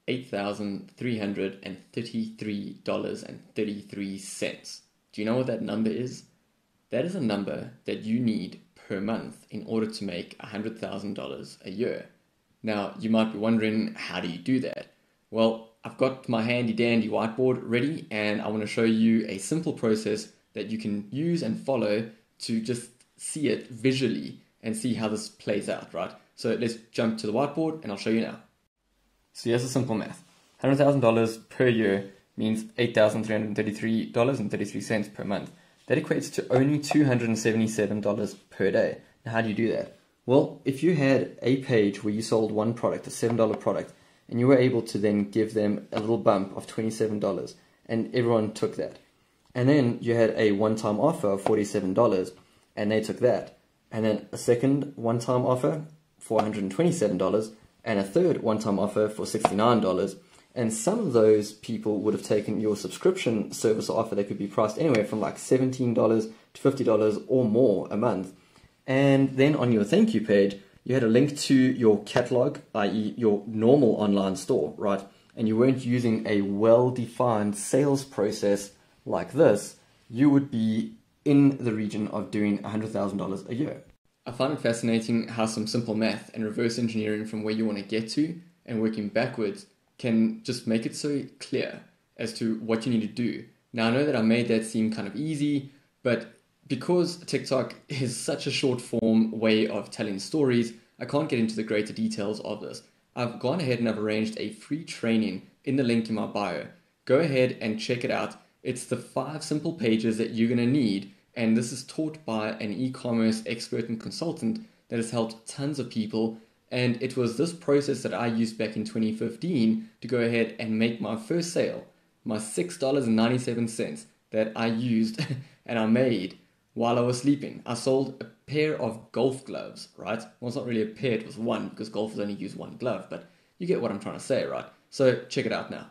$8,333.33. Do you know what that number is? That is a number that you need per month in order to make $100,000 a year. Now, you might be wondering, how do you do that? Well, I've got my handy dandy whiteboard ready, and I want to show you a simple process that you can use and follow to just see it visually and see how this plays out, right? So let's jump to the whiteboard and I'll show you now. So here's the simple math. $100,000 per year means $8,333.33 per month. That equates to only $277 per day. Now, how do you do that? Well, if you had a page where you sold one product, a $7 product, and you were able to then give them a little bump of $27, and everyone took that. And then you had a one-time offer of $47, and they took that. And then a second one-time offer for $127, and a third one-time offer for $69. And some of those people would have taken your subscription service or offer that could be priced anywhere from like $17 to $50 or more a month. And then on your thank you page, you had a link to your catalog, i.e. your normal online store, right? And you weren't using a well-defined sales process like this, you would be in the region of doing $100,000 a year. I find it fascinating how some simple math and reverse engineering from where you want to get to and working backwards can just make it so clear as to what you need to do. Now, I know that I made that seem kind of easy, but because TikTok is such a short form way of telling stories, I can't get into the greater details of this. I've gone ahead and I've arranged a free training in the link in my bio. Go ahead and check it out. It's the 5 simple pages that you're going to need, and this is taught by an e-commerce expert and consultant that has helped tons of people. And it was this process that I used back in 2015 to go ahead and make my first sale, my $6.97 that I used and I made while I was sleeping. I sold a pair of golf gloves, right? Well, it's not really a pair, it was one, because golfers only use one glove, but you get what I'm trying to say, right? So check it out now.